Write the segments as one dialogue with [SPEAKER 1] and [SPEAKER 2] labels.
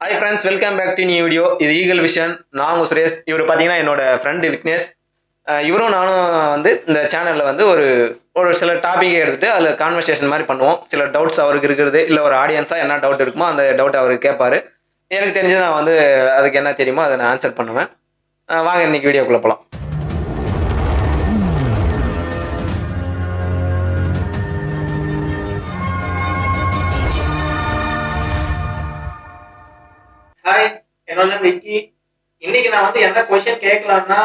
[SPEAKER 1] Hi friends, welcome back to new video. இது eagle vision. நான் உங்கள் சுரேஷ். இவர் பார்த்தீங்கன்னா என்னோட ஃப்ரெண்டு விக்னேஷ். இவரும் நானும் வந்து இந்த சேனலில் வந்து ஒரு ஒரு சில டாப்பிக்கை எடுத்துகிட்டு அதில் கான்வர்சேஷன் மாதிரி பண்ணுவோம். சில டவுட்ஸ் அவருக்கு இருக்கிறது, இல்லை ஒரு ஆடியன்ஸாக என்ன டவுட் இருக்குமோ அந்த டவுட் அவருக்கு கேட்பாரு. எனக்கு தெரிஞ்சது நான் வந்து அதுக்கு என்ன தெரியுமோ அதை நான் ஆன்சர் பண்ணுவேன். வாங்க இன்னைக்கு வீடியோக்குள்ளே போகலாம்.
[SPEAKER 2] ஹாய், என்னோட விக்கி. இன்னைக்கு நான் வந்து என்ன கொஸ்டின் கேட்கலாம்னா,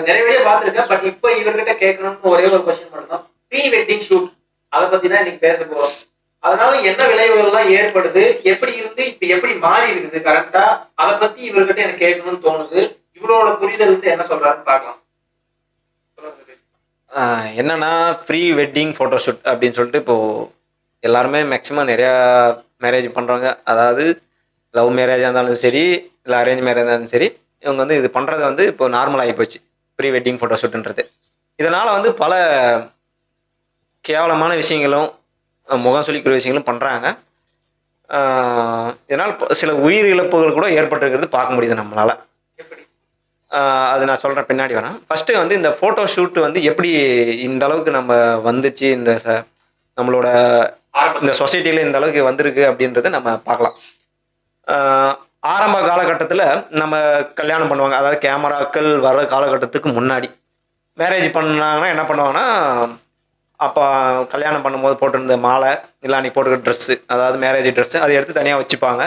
[SPEAKER 2] நிறைய வீடியோ பார்த்துருக்கேன். பட் இப்போ இவர்கிட்ட கேட்கணும்னு ஒரே ஒரு கொஸ்டின் மட்டும் தான். ப்ரீ வெட்டிங் ஷூட் அதை பத்தி தான் இன்னைக்கு பேச போறோம். அதனால என்ன விளைவுகள்லாம் ஏற்படுது, எப்படி இருந்து இப்ப எப்படி மாறி இருக்குது கரெக்டா, அதை பத்தி இவர்கிட்ட எனக்கு கேட்கணும்னு தோணுது. இவரோட புரிதல் வந்து என்ன சொல்றாருன்னு பார்க்கலாம்.
[SPEAKER 1] என்னன்னா ப்ரீ வெட்டிங் ஃபோட்டோஷூட் அப்படின்னு சொல்லிட்டு இப்போது எல்லாருமே மேக்ஸிமம் நிறையா மேரேஜ் பண்ணுறாங்க. அதாவது லவ் மேரேஜாக இருந்தாலும் சரி, இல்லை அரேஞ்ச் மேரேஜாக இருந்தாலும் சரி, இவங்க வந்து இது பண்ணுறது வந்து இப்போ நார்மல் ஆகி போச்சு, ப்ரீ வெட்டிங் ஃபோட்டோஷூட்டுன்றது. இதனால் வந்து பல கேவலமான விஷயங்களும் முகம் சொல்லிக்கிற விஷயங்களும் பண்ணுறாங்க. இதனால் சில உயிர் இழப்புகள் கூட ஏற்பட்டிருக்கிறது பார்க்க முடியுது நம்மளால். அது நான் சொல்கிறேன் பின்னாடி வரேன். ஃபஸ்ட்டு வந்து இந்த ஃபோட்டோ ஷூட் வந்து எப்படி இந்த அளவுக்கு நம்ம வந்துச்சு, இந்த நம்மளோட இந்த சொசைட்டியில் இந்த அளவுக்கு வந்திருக்கு அப்படின்றத நம்ம பார்க்கலாம். ஆரம்ப காலகட்டத்தில் நம்ம கல்யாணம் பண்ணுவாங்க. அதாவது கேமராக்கள் வர காலகட்டத்துக்கு முன்னாடி மேரேஜ் பண்ணாங்கன்னா என்ன பண்ணுவாங்கன்னா, அப்போ கல்யாணம் பண்ணும்போது போட்டிருந்த மாலை, இல்லை அன்றைக்கி போட்டுக்கிற ட்ரெஸ்ஸு, அதாவது மேரேஜ் ட்ரெஸ்ஸு, அதை எடுத்து தனியாக வச்சுப்பாங்க.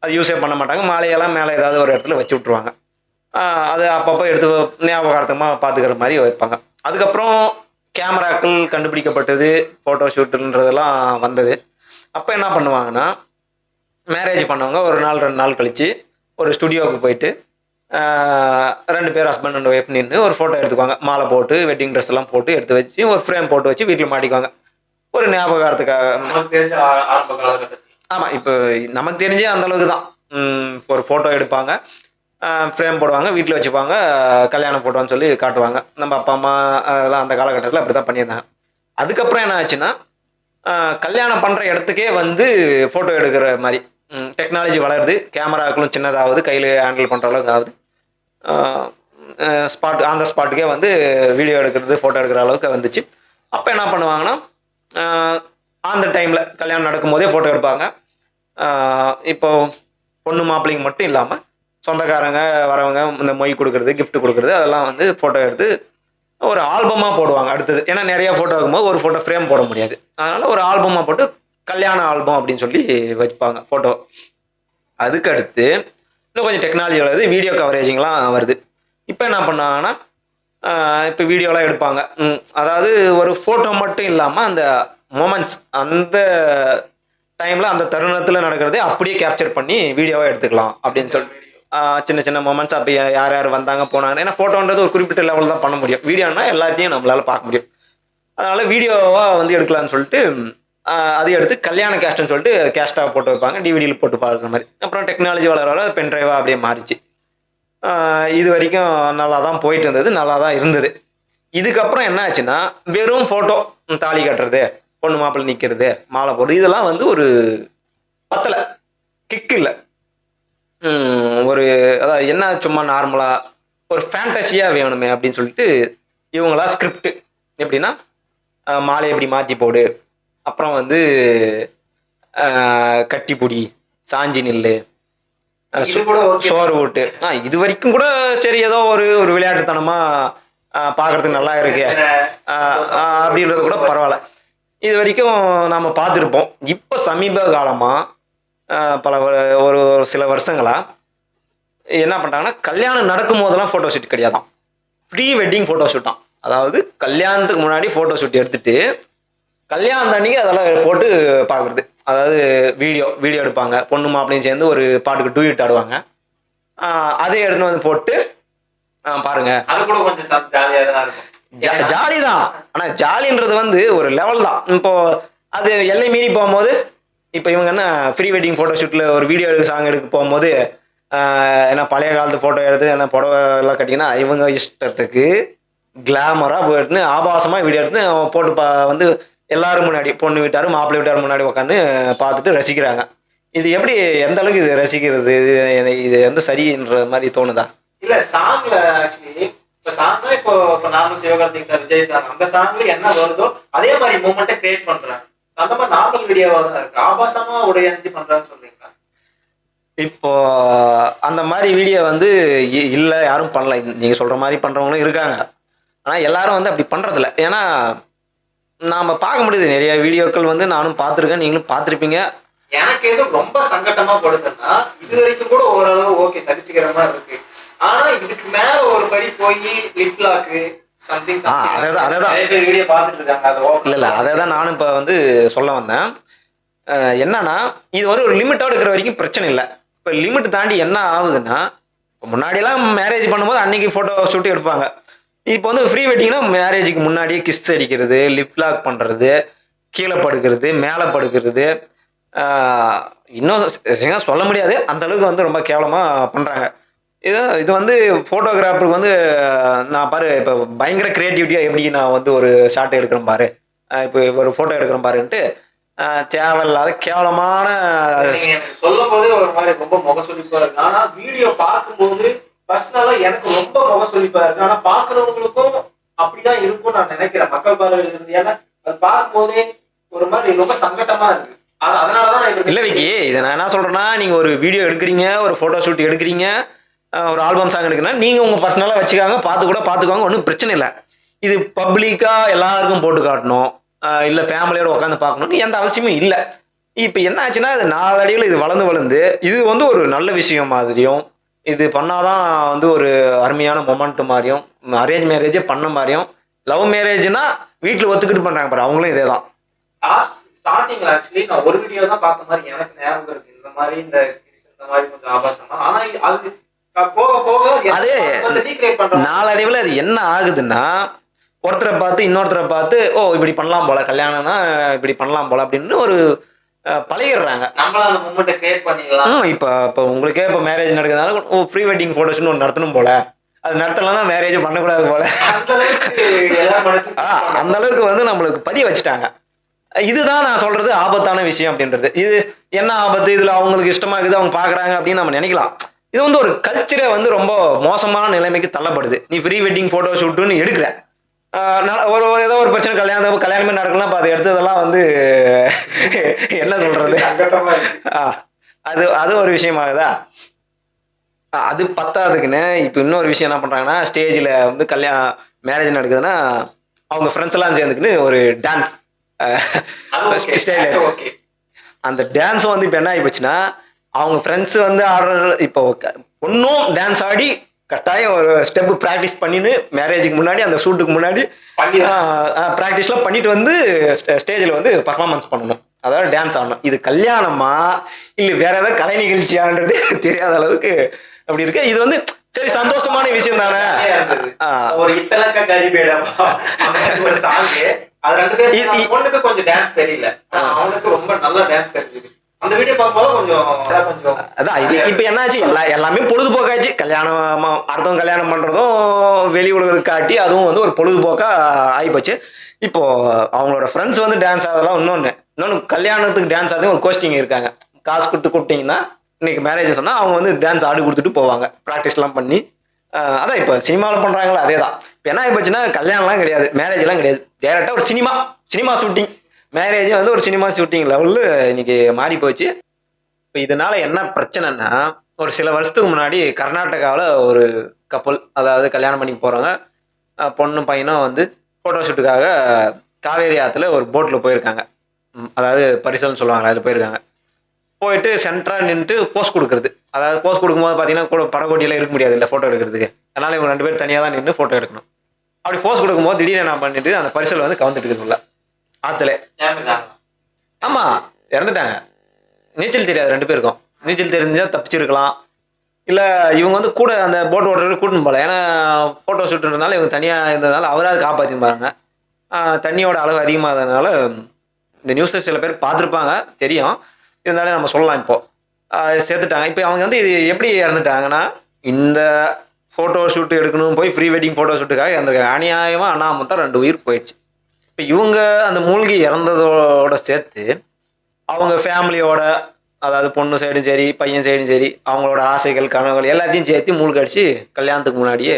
[SPEAKER 1] அது யூஸே பண்ண மாட்டாங்க. மாலையெல்லாம் மேலே ஏதாவது ஒரு இடத்துல வச்சு விட்ருவாங்க. அது அப்பப்போ எடுத்து ஞாபகார்த்தமாக பார்த்துக்கிற மாதிரி வைப்பாங்க. அதுக்கப்புறம் கேமராக்கள் கண்டுபிடிக்கப்பட்டது, ஃபோட்டோ ஷூட்டுன்றதெல்லாம் வந்தது. அப்போ என்ன பண்ணுவாங்கன்னா, மேரேஜ் பண்ணவங்க ஒரு நாள் 2 நாள் கழித்து ஒரு ஸ்டுடியோவுக்கு போயிட்டு 2 பேர் ஹஸ்பண்ட் அண்ட் ஒய்ஃப் நின்று ஒரு ஃபோட்டோ எடுத்துக்குவாங்க. மாலை போட்டு வெட்டிங் ட்ரெஸ் எல்லாம் போட்டு எடுத்து வச்சு ஒரு ஃப்ரேம் போட்டு வச்சு வீட்டில் மாட்டிக்குவாங்க, ஒரு ஞாபகார்த்தத்துக்காக. ஆமாம், இப்போ நமக்கு தெரிஞ்சே அந்தளவுக்கு தான். ஒரு ஃபோட்டோ எடுப்பாங்க, ஃப்ரேம் போடுவாங்க, வீட்டில் வச்சுப்பாங்க, கல்யாணம் போட்டோன்னு சொல்லி காட்டுவாங்க. நம்ம அப்பா அம்மா அதெல்லாம் அந்த காலகட்டத்தில் அப்படி தான் பண்ணியிருந்தாங்க. அதுக்கப்புறம் என்ன ஆச்சுன்னா, கல்யாணம் பண்ணுற இடத்துக்கே வந்து ஃபோட்டோ எடுக்கிற மாதிரி டெக்னாலஜி வளருது. கேமராக்களும் சின்னதாகுது, கையில் ஹேண்டில் பண்ணுற அளவுக்கு ஆகுது. அந்த ஸ்பாட்டுக்கே வந்து வீடியோ எடுக்கிறது, ஃபோட்டோ எடுக்கிற அளவுக்கு வந்துச்சு. அப்போ என்ன பண்ணுவாங்கன்னா, அந்த டைமில் கல்யாணம் நடக்கும்போதே ஃபோட்டோ எடுப்பாங்க. இப்போது பொண்ணு மாப்பிள்ளைங்க மட்டும் இல்லாமல் சொந்தக்காரங்க வரவங்க இந்த மொய் கொடுக்குறது, கிஃப்ட் கொடுக்குறது, அதெல்லாம் வந்து ஃபோட்டோ எடுத்து ஒரு ஆல்பமாக போடுவாங்க அடுத்தது. ஏன்னா நிறையா ஃபோட்டோ இருக்கும்போது ஒரு ஃபோட்டோ ஃப்ரேம் போட முடியாது. அதனால் ஒரு ஆல்பமாக போட்டு கல்யாண ஆல்பம் அப்படின்னு சொல்லி வைப்பாங்க ஃபோட்டோ. அதுக்கடுத்து இன்னும் கொஞ்சம் டெக்னாலஜி வருது, வீடியோ கவரேஜிங்லாம் வருது. இப்போ என்ன பண்ணாங்கன்னா, இப்போ வீடியோலாம் எடுப்பாங்க. அதாவது ஒரு ஃபோட்டோ மட்டும் இல்லாமல் அந்த மொமெண்ட்ஸ், அந்த டைமில் அந்த தருணத்தில் நடக்கிறதே அப்படியே கேப்சர் பண்ணி வீடியோவாக எடுத்துக்கலாம் அப்படின்னு சொல்லி சின்ன சின்ன மொமெண்ட்ஸ் அப்போ யார் யார் வந்தாங்க போனாங்க. ஏன்னா ஃபோட்டோன்றது ஒரு குறிப்பிட்ட லெவலில் தான் பண்ண முடியும். வீடியோனா எல்லாத்தையும் நம்மளால் பார்க்க முடியும். அதனால் வீடியோவாக வந்து எடுக்கலான்னு சொல்லிட்டு அதை எடுத்து கல்யாண கேஸ்ட்னு சொல்லிட்டு கேஸ்ட்டாக போட்டு வைப்பாங்க, டிவிடியில் போட்டு பார்க்குற மாதிரி. அப்புறம் டெக்னாலஜி வளர வர பென்ட்ரைவாக அப்படியே மாறிச்சு. இது வரைக்கும் நல்லா தான் போயிட்டு இருந்தது, நல்லா தான் இருந்தது. இதுக்கப்புறம் என்ன ஆச்சுன்னா, வெறும் ஃபோட்டோ, தாலி கட்டுறது, பொண்ணு மாப்பிள்ளை நிற்கிறது, மாலை போடுறது, இதெல்லாம் வந்து ஒரு பத்தலை, கிக் இல்லை. ஒரு அதாவது என்ன சும்மா நார்மலாக ஒரு ஃபேண்டஸியாக வேணுமே அப்படின்னு சொல்லிட்டு இவங்களா ஸ்கிரிப்டு எப்படின்னா, மாலையை எப்படி மாற்றி போடு, அப்புறம் வந்து கட்டிப்புடி, சாஞ்சி நில்லு, சோறு ஓட்டு, இது வரைக்கும் கூட சரி, ஏதோ ஒரு ஒரு விளையாட்டுத்தனமாக பார்க்குறதுக்கு நல்லா இருக்கு அப்படின்றது கூட பரவாயில்ல. இது வரைக்கும் நாம் பார்த்துருப்போம். இப்போ சமீப காலமாக ஒரு சில வருஷங்களாக என்ன பண்ணுறாங்கன்னா, கல்யாணம் நடக்கும் போதெல்லாம் ஃபோட்டோ ஷூட் கிடையாதான், ப்ரீ வெட்டிங் ஃபோட்டோ ஷூட் தான். அதாவது கல்யாணத்துக்கு முன்னாடி ஃபோட்டோ ஷூட் எடுத்துகிட்டு கல்யாணம் அன்றைக்கி அதெல்லாம் போட்டு பார்க்குறது. அதாவது வீடியோ எடுப்பாங்க, பொண்ணு மாப்பிள்ளையும் சேர்ந்து ஒரு பாட்டுக்கு டூயிட் ஆடுவாங்க, அதே எடுத்துன்னு வந்து போட்டு பாருங்கள்.
[SPEAKER 2] அது கூட கொஞ்சம் ஜாலியாக தான் இருக்கும்.
[SPEAKER 1] ஜாலி தான், ஆனால் ஜாலின்றது வந்து ஒரு லெவல் தான். இப்போது அது எல்லை மீறி போகும்போது, இப்போ இவங்க என்ன ப்ரீ வெட்டிங் ஃபோட்டோ ஷூட்டில் ஒரு வீடியோ சாங் எடுக்க போகும்போது ஏன்னா பழைய காலத்து ஃபோட்டோ எடுத்து என்ன புடவை எல்லாம் கட்டிங்கன்னா இவங்க இஷ்டத்துக்கு கிளாமராக போயிட்டுன்னு ஆபாசமாக வீடியோ எடுத்து போட்டு வந்து எல்லோரும் முன்னாடி, பொண்ணு வீட்டார் மாப்பிள்ளை வீட்டார் முன்னாடி உட்காந்து பார்த்துட்டு ரசிக்கிறாங்க. இது எப்படி எந்த அளவுக்கு இது ரசிக்கிறது, இது வந்து சரின்ற மாதிரி தோணுதா?
[SPEAKER 2] இல்ல சாங்ல ஆக்சுவலி இப்ப சாங்னா இப்போ normal Sivakarthik sir, Vijay sir அந்த சாங்ல என்ன வருதோ அதே மாதிரி மூமெண்ட்டை கிரியேட் பண்றாங்க. அந்த மாதிரி நார்மல் வீடியோவா தான் இருக்கு. ஆபாசமா உடை அணிஞ்சு பண்றான்னு சொல்றீங்களா?
[SPEAKER 1] இப்போ அந்த மாதிரி வீடியோ வந்து இல்ல யாரும் பண்ணல. நீங்க சொல்ற மாதிரி பண்றவங்களும் இருக்காங்க. ஆனா எல்லாரும் வந்து அப்படி பண்றதில்ல. ஏன்னா நாம பார்க்க முடியுது நிறைய வீடியோக்கள் வந்து நானும் பார்த்துருக்கேன், நீங்களும் பார்த்துருப்பீங்க.
[SPEAKER 2] எனக்கு எது ரொம்ப சங்கட்டமா படுதுன்னா இது வரைக்கும் கூட ஓரளவு ஓகே சகிச்சுக்கிற மாதிரி இருக்கு. ஆனா இதுக்கு மேல ஒரு படி போய் லிப் லாக்கு சம்திங் நிறைய பேர் வீடியோ பார்த்துட்டு இருக்காங்க. அது
[SPEAKER 1] இல்ல அதான் நானும் இப்ப வந்து சொல்ல வந்தேன். என்னன்னா இது ஒரு லிமிட்டோட இருக்கிற வரைக்கும் பிரச்சனை இல்லை. இப்போ லிமிட் தாண்டி என்ன ஆகுதுன்னா, முன்னாடியெல்லாம் மேரேஜ் பண்ணும்போது அன்னைக்கு ஃபோட்டோ ஷூட் எடுப்பாங்க. இப்போ வந்து ப்ரீ வெட்டிங்னா மேரேஜுக்கு முன்னாடியே கிஸ் அடிக்கிறது, லிப் லாக் பண்ணுறது, கீழே படுக்கிறது, மேலே படுக்கிறது, இன்னும் சொல்ல முடியாது அந்த அளவுக்கு வந்து ரொம்ப கேவலமாக பண்ணுறாங்க. இது வந்து ஃபோட்டோகிராஃபருக்கு வந்து நான் பாரு இப்போ பயங்கர க்ரியேட்டிவிட்டியாக எப்படி நான் வந்து ஒரு ஷாட் எடுக்கிறேன் பாரு, இப்போ ஒரு ஃபோட்டோ எடுக்கிறேன் பாருன்ட்டு தேவையில்லாத கேவலமான
[SPEAKER 2] சொல்லும் போதே ஒரு மாதிரி ரொம்ப முகசுளிப்பா இருக்கு. ஆனா வீடியோ பார்க்கும்போது பர்சனலா எனக்கு ரொம்ப முகசுளிப்பா இருக்கு. ஆனா பாக்குறவங்களுக்கும் அப்படிதான் இருக்கும் நான் நினைக்கிறேன், மக்கள் பார்வையில இருந்து. ஏன்னா அது பார்க்கும்போதே ஒரு மாதிரி ரொம்ப சங்கட்டமா இருக்கு. அதனாலதான்
[SPEAKER 1] இல்ல விக்கி, இதை நான் என்ன சொல்றேன்னா, நீங்க ஒரு வீடியோ எடுக்கிறீங்க, ஒரு போட்டோ ஷூட் எடுக்கிறீங்க, ஒரு ஆல்பம் சாங் எடுக்கிறீங்கன்னா நீங்க உங்க பர்சனலா வச்சுக்காங்க, பார்த்துக்கோங்க, ஒன்றும் பிரச்சனை இல்லை. இது பப்ளிக்கா எல்லாருக்கும் போட்டு காட்டணும், இல்லை ஃபேமிலியோட உட்காந்து பார்க்கணும்னு எந்த அவசியமும் இல்லை. இப்போ என்ன ஆச்சுன்னா, இது நாளடியில் இது வளர்ந்து இது வந்து ஒரு நல்ல விஷயம் மாதிரியும், இது பண்ணாதான் வந்து ஒரு அருமையான மொமெண்ட் மாதிரியும், அரேஞ்ச் மேரேஜே பண்ண மாதிரியும், லவ் மேரேஜ்னா வீட்டில் ஒத்துக்கிட்டு பண்றாங்க பாரு, அவங்களும் இதே தான்.
[SPEAKER 2] ஸ்டார்டிங்ல ஆக்சுவலி நான் ஒரு வீடியோ தான் பார்த்த மாதிரி எனக்கு ஞாபகம் இருக்கு. இந்த மாதிரி இந்த மாதிரி கொஞ்சம் ஆபாசமா. ஆனா அது போக போக
[SPEAKER 1] அது நாளடைவில் அது என்ன ஆகுதுன்னா, ஒருத்தரை பார்த்து இன்னொருத்தரை பார்த்து ஓ இப்படி பண்ணலாம் போல, கல்யாணம்னா இப்படி பண்ணலாம் போல அப்படின்னு ஒரு பழகிடுறாங்க.
[SPEAKER 2] நம்மள அந்த மூமெண்ட்டை கிரியேட் பண்ணிடலாம்.
[SPEAKER 1] இப்போ உங்களுக்கே இப்போ மேரேஜ் நடக்கிறதுனால ஓ ப்ரீ வெட்டிங் ஃபோட்டோஸ்னு ஒன்று நடத்தணும் போல, அது நடத்தலன்னா மேரேஜ் பண்ணக்கூடாது போல, அந்த அளவுக்கு வந்து நம்மளுக்கு பதிய வச்சுட்டாங்க. இதுதான் நான் சொல்றது ஆபத்தான விஷயம் அப்படின்றது. இது என்ன ஆபத்து, இதுல அவங்களுக்கு இஷ்டமா இருக்குது, அவங்க பாக்குறாங்க அப்படின்னு நம்ம நினைக்கலாம். இது வந்து ஒரு கல்ச்சரே வந்து ரொம்ப மோசமான நிலைமைக்கு தள்ளப்படுது. நீ ப்ரீ வெட்டிங் போட்டோ ஷூட்டுன்னு எடுக்கிற, ஏதோ ஒரு பிரச்சனை கல்யாணமே நடக்கலாம், அதை எடுத்ததெல்லாம் வந்து என்ன சொல்றது, அது ஒரு விஷயமாகுதா. அது பத்தாதுக்குன்னு இப்போ இன்னொரு விஷயம் என்ன பண்றாங்கன்னா, ஸ்டேஜில் வந்து மேரேஜ் நடக்குதுன்னா அவங்க ஃப்ரெண்ட்ஸ் எல்லாம் சேர்ந்துக்குன்னு ஒரு டான்ஸ் அந்த டான்ஸ் வந்து இப்போ என்ன ஆகி போச்சுன்னா, அவங்க ஃப்ரெண்ட்ஸ் வந்து ஆடுற, இப்போ பொண்ணும் டான்ஸ் ஆடி கட்டாயம் ஒரு ஸ்டெப் ப்ராக்டிஸ் பண்ணின்னு மேரேஜுக்கு முன்னாடி அந்த ஷூட்டுக்கு முன்னாடி ப்ராக்டிஸ்லாம் பண்ணிட்டு வந்து ஸ்டேஜில் வந்து பர்ஃபார்மன்ஸ் பண்ணணும், அதாவது டான்ஸ் ஆடணும். இது கல்யாணமா இல்லை வேற ஏதாவது கலை நிகழ்ச்சியான்றது தெரியாத அளவுக்கு அப்படி இருக்கு. இது வந்து சரி சந்தோஷமான விஷயம் தானே.
[SPEAKER 2] ஒரு இத்தலக்க கரிபேடா ஒரு சாங், அது ரெண்டு பேரும் பொண்ணுக்கு கொஞ்சம் டான்ஸ் தெரியல, அவனுக்கு ரொம்ப நல்லா டான்ஸ் தெரியுது. அந்த வீடியோ பார்க்கும்போது கொஞ்சம்
[SPEAKER 1] அதான் இது இப்போ என்னாச்சு, எல்லாமே பொழுதுபோக்காச்சு. கல்யாணம் அடுத்தவங்க கல்யாணம் பண்றதும் வெளி உலகத்துக்கு காட்டி அதுவும் வந்து ஒரு பொழுதுபோக்கா ஆகிப்போச்சு. இப்போ அவங்களோட ஃப்ரெண்ட்ஸ் வந்து டான்ஸ் ஆடலாம். இன்னொன்று கல்யாணத்துக்கு டான்ஸ் ஆடுறது ஒரு கோஸ்டிங் இருக்காங்க. காசு கொடுத்து கூப்பிட்டீங்கன்னா இன்னைக்கு மேரேஜ் சொன்னா அவங்க வந்து டான்ஸ் ஆடி கொடுத்துட்டு போவாங்க, ப்ராக்டிஸ்லாம் பண்ணி. அதான் இப்போ சினிமாவில் பண்றாங்களோ அதே தான். இப்போ என்ன ஆகிப்போச்சுன்னா, கல்யாணம்லாம் கிடையாது, மேரேஜ்லாம் கிடையாது, டேரெக்டாக ஒரு சினிமா ஷூட்டிங். மேரேஜ் வந்து ஒரு சினிமா ஷூட்டிங் லெவலில் இன்னைக்கு மாறி போச்சு. இப்போ இதனால என்ன பிரச்சனைன்னா, ஒரு சில வருஷத்துக்கு முன்னாடி கர்நாடகாவில் ஒரு கப்பல், அதாவது கல்யாணம் பண்ணி போகிறவங்க பொண்ணும் பையனும் வந்து ஃபோட்டோ ஷூட்டுக்காக காவேரி ஆற்றுல ஒரு போட்டில் போயிருக்காங்க, அதாவது பரிசல்னு சொல்லுவாங்க, அதில் போயிருக்காங்க. போயிட்டு சென்டராக நின்றுட்டு போஸ்ட் கொடுக்குறது, அதாவது போஸ்ட் கொடுக்கும்போது பார்த்தீங்கன்னா கூட படகோட்டியில் இருக்க முடியாது இல்லை ஃபோட்டோ எடுக்கிறதுக்கு, அதனால் இவங்க 2 பேர் தனியாக தான் நின்று ஃபோட்டோ எடுக்கணும். அப்படி போஸ்ட் கொடுக்கும்போது திடீர்னு நான் பண்ணிட்டு அந்த பரிசல் வந்து கவுந்துட்டு இருக்குதுல்ல ஆற்றுல. ஆமாம், இறந்துட்டாங்க. நீச்சல் தெரியாது 2 பேருக்கும். நீச்சல் தெரிஞ்சால் தப்பிச்சிருக்கலாம், இல்லை இவங்க வந்து கூட அந்த போட் ஓட்டுறது கூட்டின்னு போகல. ஏன்னா ஃபோட்டோ ஷூட்டுன்றதுனால இவங்க தனியாக இருந்ததுனால அவராது காப்பாற்றின்னு பாருங்க. தண்ணியோட அளவு அதிகமாகறதுனால இந்த நியூஸை சில பேர் பார்த்துருப்பாங்க, தெரியும், இருந்தாலும் நம்ம சொல்லலாம். இப்போது சேர்த்துட்டாங்க. இப்போ அவங்க வந்து இது எப்படி இறந்துட்டாங்கன்னா, இந்த ஃபோட்டோ ஷூட்டு எடுக்கணும் போய் ப்ரீ வெட்டிங் ஃபோட்டோ ஷூட்டுக்காக இறந்துருக்காங்க. அநியாயமாக அண்ணாமத்தான் 2 உயிர் போயிடுச்சு. இப்போ இவங்க அந்த மூழ்கி இறந்ததோட சேர்த்து அவங்க ஃபேமிலியோட அதாவது பொண்ணு சைடும் சரி பையன் சைடும் சரி அவங்களோட ஆசைகள் கனவுகள் எல்லாத்தையும் சேர்த்து மூழ்கடிச்சு கல்யாணத்துக்கு முன்னாடியே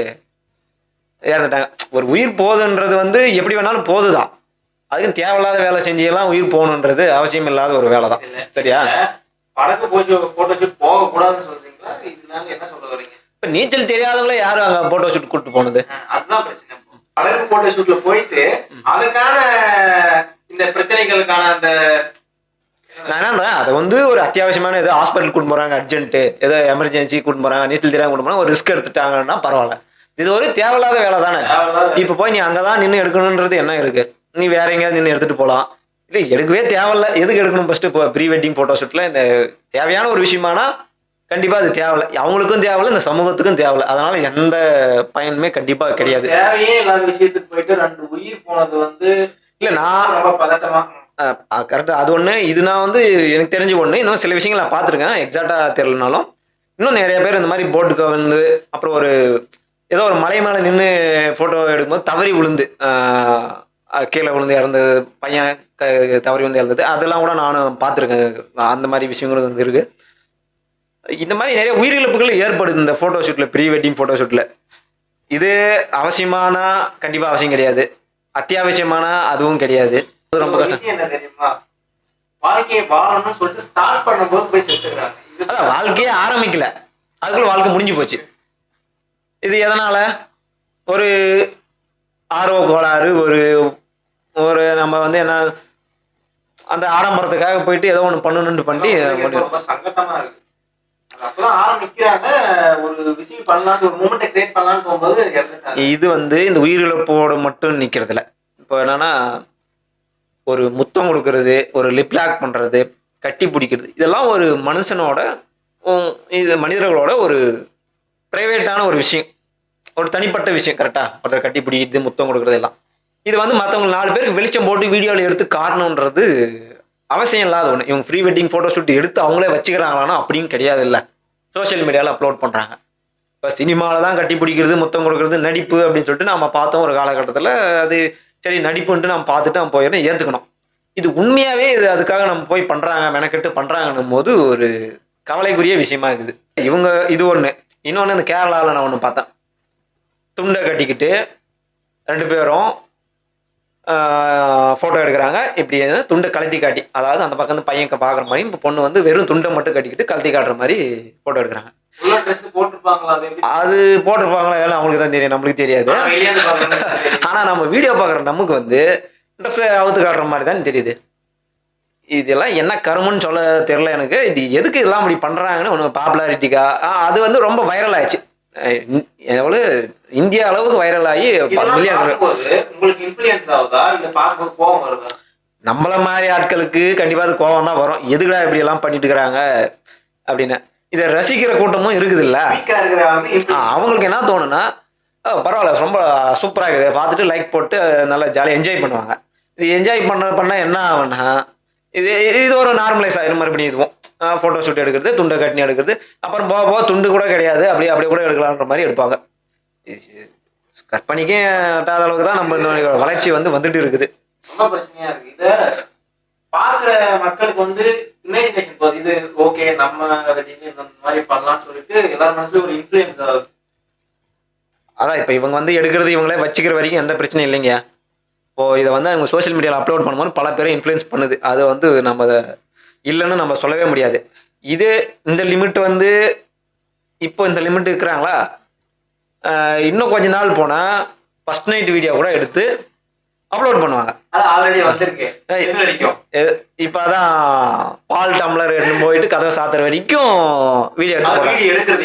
[SPEAKER 1] இறந்துட்டாங்க. ஒரு உயிர் போகுதுன்றது வந்து எப்படி வேணாலும் போகுதுதான், அதுக்கும் தேவையில்லாத வேலை செஞ்செல்லாம் உயிர் போகணுன்றது அவசியம் இல்லாத ஒரு வேலை தான். சரியா?
[SPEAKER 2] படகு போட்டோ ஷூட் போக கூடாதுன்னு சொல்றீங்களா? இதனால என்ன சொல்ல வரீங்க?
[SPEAKER 1] இப்ப நீச்சல் தெரியாதவங்களே யாரும் அங்க போட்டோ ஷூட் கூட்டு போனது?
[SPEAKER 2] அதுதான் பிரச்சனை. படகு போட்டோ ஷூட்ல போயிட்டு அதுக்கான இந்த பிரச்சனைகளுக்கான அந்த
[SPEAKER 1] அதை வந்து ஒரு அத்தியாவசியமான ஏதோ ஹாஸ்பிட்டல் கூட்டு போறாங்க, அர்ஜென்ட் ஏதோ எமர்ஜென்சி கூட்டு போறாங்க, நீச்சல் தெரியாம கூட்டு போறாங்க, ஒரு ரிஸ்க் எடுத்துட்டாங்கன்னா பரவாயில்ல. இது ஒரு தேவையில்லாத வேலை தானே. இப்ப போய் நீ அங்கதான் நின்று எடுக்கணும்ன்றது என்ன இருக்கு? நீ வேற எங்கேயாவது நின்று எடுத்துட்டு போகலாம். இல்லை எடுக்கவே தேவையில்ல, எதுக்கு எடுக்கணும்? ஃபர்ஸ்ட் இப்போ ப்ரீ வெட்டிங் போட்டோ ஷூட்ல இந்த தேவையான ஒரு விஷயமானா கண்டிப்பா அது தேவையில்ல, அவங்களுக்கும் தேவையில்ல, இந்த சமூகத்துக்கும் தேவையில்ல. அதனால எந்த பயனுமே கண்டிப்பா கிடையாது.
[SPEAKER 2] தேவையே இல்லாத விஷயத்துக்கு போயிட்டு 2 உயிர் போனது வந்து
[SPEAKER 1] இல்ல நான்
[SPEAKER 2] ரொம்ப பதட்டமா
[SPEAKER 1] கரெக்டா அது ஒண்ணு. இது நான் வந்து எனக்கு தெரிஞ்ச ஒண்ணு. இன்னும் சில விஷயங்கள் நான் பார்த்துருக்கேன், எக்ஸாக்டா தெரியலனாலும். இன்னும் நிறைய பேர் இந்த மாதிரி போட்டுக்கு வந்து அப்புறம் ஒரு ஏதோ ஒரு மலை மேலே நின்று ஃபோட்டோ எடுக்கும்போது தவறி விழுந்து கீழே விழுந்து இறந்தது, பையன் தவறி வந்து இறந்தது, அதெல்லாம் கூட நானும் பார்த்துருக்கேன். அந்த மாதிரி விஷயங்களும் வந்து இருக்கு. இந்த மாதிரி நிறைய உயிரிழப்புகள் ஏற்படுது இந்த ஃபோட்டோ ஷூட்டில், ப்ரீ வெட்டிங் ஃபோட்டோ ஷூட்டில். இது அவசியமானா கண்டிப்பாக அவசியம் கிடையாது, அத்தியாவசியமான அதுவும் கிடையாது. ரொம்ப
[SPEAKER 2] விஷயம் என்ன தெரியுமா? வாழ்க்கையை வாழணும்னு சொல்லிட்டு ஸ்டார்ட் பண்ணும்போது போய் செத்துக்கிறாங்க.
[SPEAKER 1] அதான் வாழ்க்கையே ஆரம்பிக்கல, அதுக்குள்ள வாழ்க்கை முடிஞ்சு போச்சு. இது எதனால? ஒரு ஆர்வ கோளாறு, ஒரு ஒரு நம்ம வந்து என்ன அந்த ஆடம்பரத்துக்காக போயிட்டு ஏதோ ஒன்று பண்ணணும்னு பண்ணி
[SPEAKER 2] ரொம்ப சங்கடமா இருக்கு. அப்பதான் ஆரம்பிக்கிறாங்க, ஒரு விஷயம் பண்ணலான்னு, ஒரு மூமெண்ட்டை கிரியேட் பண்ணலான்னு போகும்போது இறந்துட்டாங்க.
[SPEAKER 1] இது வந்து இந்த உயிரிழப்போடு மட்டும் நிற்கிறதுல. இப்போ என்னன்னா, ஒரு முத்தம் கொடுக்கறது, ஒரு லிப் லாக் பண்ணுறது, கட்டி பிடிக்கிறது, இதெல்லாம் ஒரு மனுஷனோட இது மனிதர்களோட ஒரு ப்ரைவேட்டான ஒரு விஷயம், ஒரு தனிப்பட்ட விஷயம். கரெக்டாக ஒருத்தர் கட்டி பிடிக்கிறது, முத்தம் கொடுக்குறது எல்லாம் இது வந்து மற்றவங்க 4 பேருக்கு வெளிச்சம் போட்டு வீடியோவில் எடுத்து காட்டணுன்றது அவசியம் இல்லாத ஒன்று. இவங்க ப்ரீ வெட்டிங் ஃபோட்டோ ஷூட் எடுத்து அவங்களே வச்சுக்கிறாங்களான்னா அப்படின்னு கிடையாது. இல்லை, சோஷியல் மீடியாவில் அப்லோட் பண்ணுறாங்க. இப்போ சினிமாவில் தான் கட்டி பிடிக்கிறது, முத்தம் கொடுக்குறது நடிப்பு அப்படின்னு சொல்லிட்டு நம்ம பார்த்தோம் ஒரு காலகட்டத்தில். அது சரி நடிப்புன்ட்டு நம்ம பார்த்துட்டு நம்ம போயிடணும், ஏற்றுக்கணும். இது உண்மையாகவே இது அதுக்காக நம்ம போய் பண்ணுறாங்க, மெனக்கெட்டு பண்ணுறாங்கன்னும் போது ஒரு கவலைக்குரிய விஷயமா இருக்குது. இவங்க இது ஒன்று. இன்னொன்று இந்த கேரளாவில் நான் ஒன்று பார்த்தேன். துண்டை கட்டிக்கிட்டு 2 பேரும் ஃபோட்டோ எடுக்கிறாங்க. இப்படி துண்டை கழட்டி காட்டி, அதாவது அந்த பக்கம் வந்து பையன் பார்க்குற மாதிரி, இப்போ பொண்ணு வந்து வெறும் துண்டை மட்டும் கட்டிக்கிட்டு கழட்டி காட்டுற மாதிரி ஃபோட்டோ எடுக்கிறாங்க. அது போட்டிருப்பாங்களா எல்லாம் அவங்களுக்கு தான் தெரியும், நம்மளுக்கு தெரியாது. ஆனால் நம்ம வீடியோ பார்க்குற நமக்கு வந்து ட்ரெஸ்ஸை அவுத்து காட்டுற மாதிரி தான் தெரியுது. இதெல்லாம் என்ன கருமன்னு சொல்ல தெரியல எனக்கு. இது எதுக்கு இதெல்லாம் அப்படி பண்ணுறாங்கன்னு ஒன்று பாப்புலாரிட்டிக்கா அது வந்து ரொம்ப வைரல் ஆயிடுச்சு. எவ்வளவு இந்தியா அளவுக்கு வைரல் ஆகி நம்மள மாதிரி ஆட்களுக்கு கண்டிப்பா அது கோபம் தான் வரும். எதுக்குடா இப்படி எல்லாம் பண்ணிட்டு இருக்கிறாங்க அப்படின்னு. இதை ரசிக்கிற கூட்டமும் இருக்குது இல்ல, அவங்களுக்கு என்ன தோணுன்னா பரவாயில்ல ரொம்ப சூப்பரா இருக்குது பார்த்துட்டு லைக் போட்டு நல்லா ஜாலியாக என்ஜாய் பண்ணுவாங்க. இது என்ஜாய் பண்ண என்ன ஆகுன்னா இது ஒரு நார்மலைஸ் ஆகிடும். மறுபடியும் இதுவும் ஃபோட்டோ ஷூட் எடுக்கிறது, துண்டை கட்டினி எடுக்கிறது, அப்புறம் போக துண்டு கூட கிடையாது, அப்படியே கூட எடுக்கலான்ற மாதிரி எடுப்பாங்க. கற்பனைக்கே எட்டாத அளவுக்கு தான் நம்ம வளர்ச்சி வந்துட்டு இருக்குது.
[SPEAKER 2] ரொம்ப பிரச்சனையா இருக்கு. இத பாக்குற மக்களுக்கு வந்து இமேஜினேஷன் போகுது, இது ஓகே நம்ம இந்த மாதிரி பண்ணலாம்னு சொல்லிட்டு எல்லாரும் மனசுல ஒரு இன்ஃப்ளூயன்ஸ் ஆகுது.
[SPEAKER 1] அதான் இப்போ இவங்க எடுக்கிறது இவங்களே வச்சுக்கிற வரைக்கும் எந்த பிரச்சனையும் இல்லைங்க. இப்போது இதை அவங்க சோஷியல் மீடியாவில் அப்லோட் பண்ணும்போது பல பேரை இன்ஃப்ளூயன்ஸ் பண்ணுது. அது நம்ம அதை இல்லைன்னு நம்ம சொல்லவே முடியாது. இது இந்த லிமிட் இப்போ இந்த லிமிட் இருக்கிறாங்களா, இன்னும் கொஞ்ச நாள் போனால் ஃபர்ஸ்ட் நைட் வீடியோ கூட எடுத்து அப்லோட் பண்ணுவாங்க. இப்போ அதான் பால் டம்ளர் எடுத்து போயிட்டு கதவை சாத்துற வரைக்கும் வீடியோ எடுத்து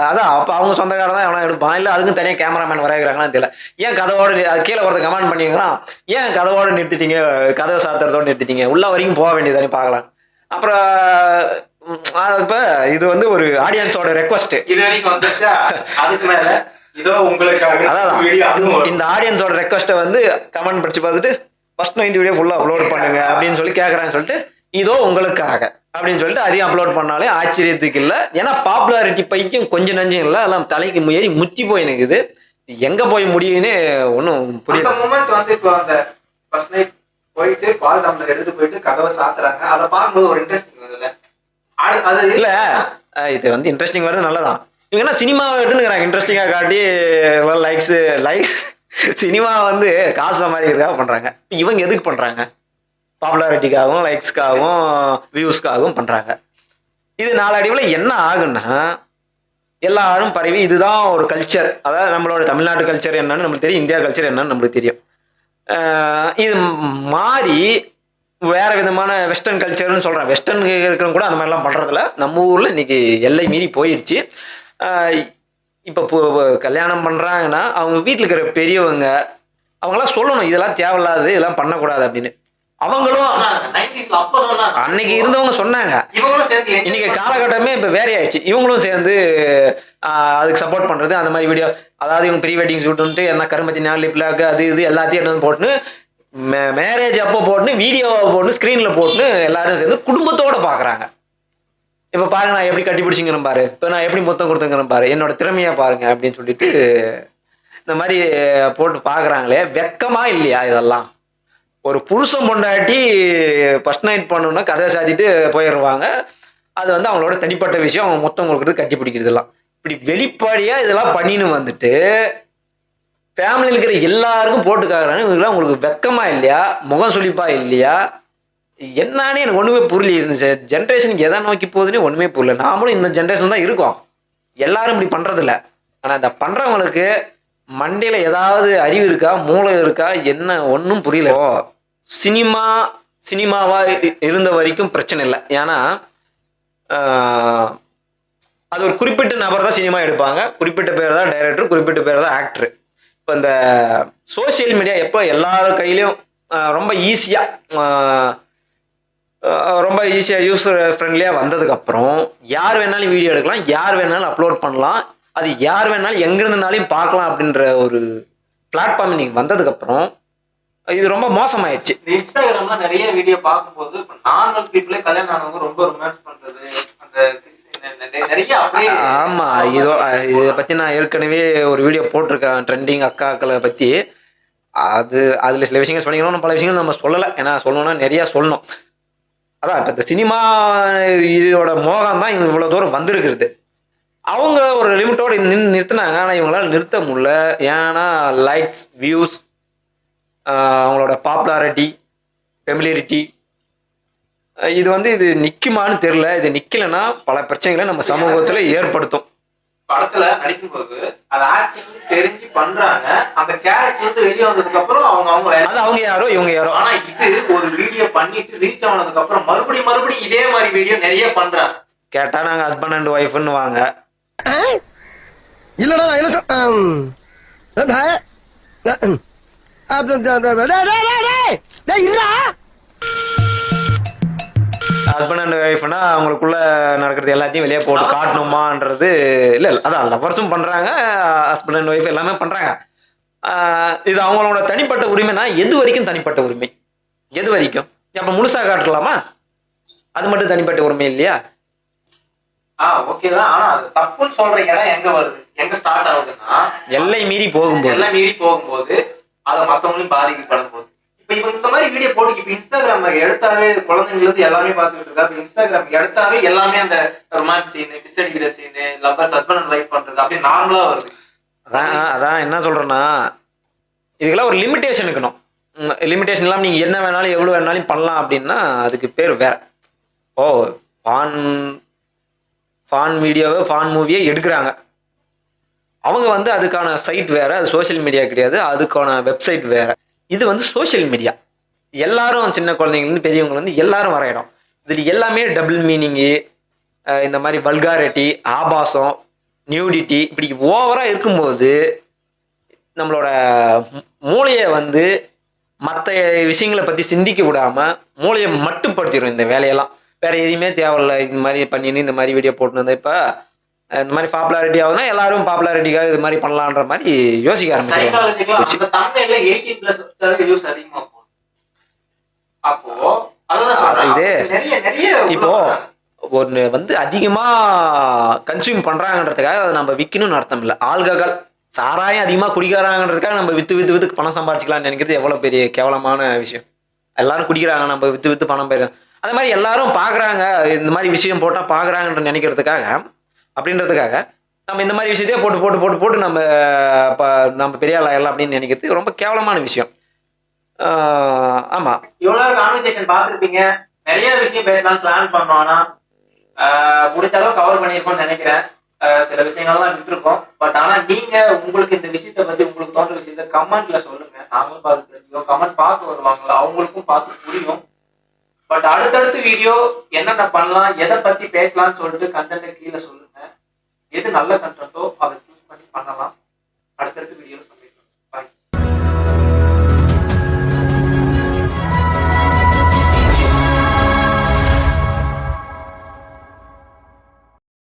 [SPEAKER 1] அதான் அப்போ அவங்க சொந்தக்காரன் தான் எவனா எடுப்பான். இல்லை அதுக்கும் தனியாக கேமராமேன் வரைகிறாங்களான்னு தெரியல. ஏன் கதவோடு கீழே ஒருத்தர் கமெண்ட் பண்ணிக்கிறான், ஏன் கதவோடு நிறுத்திட்டீங்க, கதவை சாத்துறதோடு நிறுத்திட்டீங்க, உள்ள வரைக்கும் போக வேண்டியதானே பார்க்கலாம். அப்புறம் இப்போ இது ஒரு ஆடியன்ஸோட ரெக்வஸ்ட்,
[SPEAKER 2] இது வரைக்கும் வந்துச்சா அதுக்கு மேல
[SPEAKER 1] இந்த ஆடியன்ஸோட ரெக்வஸ்ட்டை கமெண்ட் படிச்சு பார்த்துட்டு ஃபர்ஸ்ட் நைட் வீடியோ ஃபுல்லாக அப்லோட் பண்ணுங்க அப்படின்னு சொல்லி கேட்குறான்னு சொல்லிட்டு இதோ உங்களுக்காக அப்படின்னு சொல்லிட்டு அதையும் அப்லோட் பண்ணாலே ஆச்சரியத்துக்கு இல்லை. ஏன்னா பாப்புலாரிட்டி பைக்கும் கொஞ்சம் நஞ்சம் இல்லை, அதெல்லாம் தலைக்கு ஏறி முத்தி போய் நிற்குது. எங்கே போய் முடியுன்னு ஒன்றும் புரியல.
[SPEAKER 2] போயிட்டு பால் டம்ளர் எடுத்துட்டு போயிட்டு கதவை சாத்துறாங்க. அதை பார்க்கும்போது ஒரு இன்ட்ரெஸ்டிங் வருதுல்ல. அது
[SPEAKER 1] இல்ல இது வந்து இன்ட்ரெஸ்டிங் வருது நல்லதான். இவங்க என்ன சினிமாவை எடுத்துக்கிறாங்க இன்ட்ரெஸ்டிங்கா காட்டி லைக்ஸ் சினிமா வந்து காசு சம்பாதிக்கிறதுக்காக பண்றாங்க. இவங்க எதுக்கு பண்றாங்க? பாப்புலாரிட்டிக்காகவும் லைக்ஸ்க்காகவும் வியூஸ்க்காகவும் பண்றாங்க. இது நாளடைவில் என்ன ஆகுன்னா எல்லாரும் பரவி இதுதான் ஒரு கல்ச்சர். அதாவது நம்மளோட தமிழ்நாட்டு கல்ச்சர் என்னன்னு நம்மளுக்கு தெரியும், இந்தியா கல்ச்சர் என்னன்னு நம்மளுக்கு தெரியும். இது மாறி வேற விதமான வெஸ்டர்ன் கல்ச்சர்னு சொல்கிறேன். வெஸ்டர்ன் இருக்கிறவங்க கூட அந்த மாதிரிலாம் பண்ணுறதில்ல. நம்ம ஊரில் இன்னைக்கு எல்லை மீறி போயிடுச்சு. இப்போ கல்யாணம் பண்ணுறாங்கன்னா அவங்க வீட்டில் இருக்கிற பெரியவங்க அவங்களாம் சொல்லணும் இதெல்லாம் தேவையில்லாது, இதெல்லாம் பண்ணக்கூடாது அப்படின்னு. அவங்களும் அன்னைக்கு இருந்தவங்க சொன்னாங்க. இன்னைக்கு காலகட்டமே இப்போ வேற ஆயிடுச்சு. இவங்களும் சேர்ந்து அதுக்கு சப்போர்ட் பண்றது அந்த மாதிரி வீடியோ. அதாவது இவங்க ப்ரீ வெட்டிங் ஷூட்டு என்ன கருமத்தி நாள் லிப்லாக் அது இது எல்லாத்தையும் எடுத்து போட்டுன்னு மேரேஜ் அப்போ போட்டுன்னு வீடியோவை போட்டு ஸ்க்ரீன்ல போட்டுன்னு எல்லாரும் சேர்ந்து குடும்பத்தோட பாக்குறாங்க. இப்போ பாருங்க நான் எப்படி கட்டி பிடிச்சிங்கிறேன் பாரு, இப்போ நான் எப்படி மொத்தம் கொடுத்துங்கிறேன் பாரு, என்னோட திறமையா பாருங்க அப்படின்னு சொல்லிட்டு இந்த மாதிரி போட்டு பாக்குறாங்களே. வெக்கமா இல்லையா இதெல்லாம்? ஒரு புருஷன் பொண்டாட்டி ஃபர்ஸ்ட் நைட் பண்ணணும்னா கதை சாத்திட்டு போயிடுவாங்க. அது வந்து அவங்களோட தனிப்பட்ட விஷயம். அவங்க மொத்தம் கொடுக்குறது கட்டி பிடிக்கிறதுலாம் இப்படி வெளிப்படையா இதெல்லாம் பண்ணின்னு வந்துட்டு ஃபேமிலியில் இருக்கிற எல்லாருக்கும் போட்டுக்காகிறாங்க. இவங்களாம் உங்களுக்கு வெக்கமா இல்லையா? முகம் சுளிப்பா இல்லையா? என்னன்னு எனக்கு ஒன்றுமே புரியல. இந்த ஜென்ரேஷனுக்கு எதை நோக்கி போகுதுன்னு ஒன்றுமே புரியல. நாமளும் இந்த ஜென்ரேஷன் தான் இருக்கோம். எல்லாரும் இப்படி பண்றதில்ல. ஆனால் இந்த பண்றவங்களுக்கு மண்டையில ஏதாவது அறிவு இருக்கா, மூளை இருக்கா, என்ன ஒன்றும் புரியல. சினிமாவா இருந்த வரைக்கும் பிரச்சனை இல்லை. ஏன்னா அது ஒரு குறிப்பிட்ட நபர் தான் சினிமா எடுப்பாங்க, குறிப்பிட்ட பேர் தான் டைரக்டர், குறிப்பிட்ட பேர் தான் ஆக்டர். இப்போ இந்த சோசியல் மீடியா எப்போ எல்லார் கையிலையும் ரொம்ப ஈஸியாக யூஸர் ஃப்ரெண்ட்லியாக வந்ததுக்கப்புறம் யார் வேணாலும் வீடியோ எடுக்கலாம், யார் வேணாலும் அப்லோட் பண்ணலாம், அது யார் வேணாலும் எங்கிருந்தாலையும் பார்க்கலாம் அப்படின்ற ஒரு பிளாட்ஃபார்ம் இன்னைக்கு வந்ததுக்கப்புறம் இது ரொம்ப மோசமாயிடுச்சு.
[SPEAKER 2] இன்ஸ்டாகிராம்ல நிறைய வீடியோ பார்க்கும்போது நார்மல் பீப்புளே கல்யாணம் ஆனவங்க ரொம்ப ரொமான்ஸ் பண்றது, அந்த
[SPEAKER 1] ஆமா இதை பத்தி நான் ஏற்கனவே ஒரு வீடியோ போட்டிருக்கேன், ட்ரெண்டிங் அக்காக்களை பத்தி. அதுல சில விஷயங்கள் சொன்னீங்கன்னா பல விஷயங்கள் நம்ம சொல்லலை. ஏன்னா சொல்லணும்னா நிறைய சொல்லணும். அதான் இப்போ இந்த சினிமா இதோட மோகம் தான் இவ்வளோ தூரம் வந்திருக்கிறது. அவங்க ஒரு லிமிட்டோடு நிறுத்தினாங்க. ஆனால் இவங்களால நிறுத்த முடியல. ஏன்னா லைக்ஸ், வியூஸ், அவங்களோட பாப்புலாரிட்டி, ஃபெமிலியரிட்டி, இது வந்து இது நிற்குமான்னு தெரியல. இது நிற்கலைன்னா பல பிரச்சனைகளை நம்ம சமூகத்தில் ஏற்படுத்தும்.
[SPEAKER 2] படத்துல நடிக்கும்போது அது ஆக்டிங் தெரிஞ்சு பண்றாங்க. அந்த கேரக்டர் இருந்து வெளியே வந்ததுக்கு அப்புறம் அவங்க
[SPEAKER 1] யாரோ இவங்க யாரோ.
[SPEAKER 2] ஆனா இது ஒரு வீடியோ பண்ணிட்டு ரீச் ஆனதுக்கு அப்புறம் மறுபடியும் இதே மாதிரி வீடியோ நிறைய பண்றாங்க.
[SPEAKER 1] கேட்டா நாங்க ஹஸ்பண்ட் அண்ட் ஒய்ஃப்னு வாங்க.
[SPEAKER 3] இல்லடா
[SPEAKER 1] ஹஸ்பண்ட் அண்ட் ஒய்ஃப்னா அவங்களுக்குள்ள நடக்கிறது எல்லாத்தையும் வெளியே போட்டு காட்டணுமான்றது இல்லை. அதான் லவர்ஸும் பண்றாங்க, ஹஸ்பண்ட் அண்ட் ஒய்ஃப் எல்லாமே பண்றாங்க. இது அவங்களோட தனிப்பட்ட உரிமைனா எது வரைக்கும் தனிப்பட்ட உரிமை? எது வரைக்கும்? அப்ப முழுசா காட்டலாமா? அது மட்டும் தனிப்பட்ட உரிமை இல்லையா?
[SPEAKER 2] ஓகேதான். ஆனா அது தப்புன்னு சொல்ற இடம் எங்க வருது, எங்க ஸ்டார்ட் ஆகுதுன்னா
[SPEAKER 1] எல்லை மீறி போகும்போது
[SPEAKER 2] அதை மத்தவங்களையும் பாதிக்கப்படும் போது. இப்ப இந்த மாதிரி வீடியோ போட்டு இப்ப இன்ஸ்டாகிராம் எடுத்தாவே குழந்தைங்க இருந்து எல்லாமே பாத்துக்கிட்டு இருக்கா. இப்ப இன்ஸ்டாகிராம் எடுத்தாவே எல்லாமே அந்த ரொமான்ஸ் சீனு, பிஸ் அடிக்கிற scene, lovers husband and wife பண்றது அப்படியே நார்மலா வருது.
[SPEAKER 1] அதான் என்ன சொல்றேன்னா இதுக்கெல்லாம் ஒரு லிமிட்டேஷன் இருக்கணும். லிமிட்டேஷன் இல்லாமல் நீங்க என்ன வேணாலும் எவ்வளவு வேணாலும் பண்ணலாம் அப்படின்னா அதுக்கு பேர் வேற. ஃபான் வீடியோவை ஃபான் மூவியை எடுக்கிறாங்க. அவங்க வந்து அதுக்கான சைட் வேற, அது சோஷியல் மீடியா கிடையாது, அதுக்கான வெப்சைட் வேற. இது வந்து சோஷியல் மீடியா. எல்லாரும் சின்ன குழந்தைங்கலேருந்து பெரியவங்க வந்து எல்லாரும் வர இடம். இதில் எல்லாமே டபுள் மீனிங்கு, இந்த மாதிரி வல்காரிட்டி, ஆபாசம், நியூடிட்டி இப்படி ஓவராக இருக்கும்போது நம்மளோட மூளையை வந்து மற்ற விஷயங்களை பற்றி சிந்திக்க விடாமல் மூளையை மட்டுப்படுத்திடும் இந்த வேலையெல்லாம். வேற எதுவுமே தேவையில்லை. இந்த மாதிரி பண்ணின்னு இந்த மாதிரி வீடியோ போட்டுன்னு இப்போ இந்த மாதிரி பாப்புலாரிட்டி ஆகுதுன்னா எல்லாரும் பாப்புலாரிட்டிக்காக இது மாதிரி பண்ணலான்ற மாதிரி யோசிக்க ஆரம்பிச்சிருக்காங்க. இப்போ ஒன்று வந்து அதிகமா கன்சியூம் பண்றாங்கன்றதுக்காக அதை நம்ம விற்கணும்னு அர்த்தம் இல்லை. ஆல்கஹால், சாராயம் அதிகமா குடிக்கிறாங்கன்றதுக்காக நம்ம வித்து பணம் சம்பாதிச்சிக்கலாம்னு நினைக்கிறது எவ்வளவு பெரிய கேவலமான விஷயம். எல்லாரும் குடிக்கிறாங்க, நம்ம விற்று விற்று பணம் போயிடும். அந்த மாதிரி எல்லாரும் பார்க்குறாங்க, இந்த மாதிரி விஷயம் போட்டால் பார்க்குறாங்கன்ற நினைக்கிறதுக்காக அப்படின்றதுக்காக நம்ம இந்த மாதிரி விஷயத்தையே போட்டு போட்டு போட்டு போட்டு நம்ம பெரிய ஆள் ஆயிடலாம் அப்படின்னு நினைக்கிறது ரொம்ப கேவலமான விஷயம். ஆமாம்.
[SPEAKER 2] இவ்வளோ கான்வர்சேஷன் பார்த்துருப்பீங்க, நிறைய விஷயம் பேசலாம்னு பிளான் பண்ணோம். ஆனால் முடிஞ்ச அளவு கவர் பண்ணியிருக்கோம்னு நினைக்கிறேன். சில விஷயங்கள்லாம் விட்டுருக்கோம். பட் ஆனால் நீங்கள் உங்களுக்கு இந்த விஷயத்தை பற்றி உங்களுக்கு தோன்ற விஷயத்த கமெண்ட்ல சொல்லுங்க. நாங்களும் பார்த்து தெரியும், கமெண்ட் பார்த்து வருவாங்களா அவங்களுக்கும் பார்த்து புரியும். பட் அடுத்தடுத்த வீடியோ என்னென்ன பண்ணலாம், எதை பற்றி பேசலாம்னு சொல்லிட்டு கண்டென்ட்டை கீழே சொல்லுங்க. எது நல்ல கண்டென்ட்டோ அதை சூஸ் பண்ணி பண்ணலாம். அடுத்தடுத்த வீடியோவில்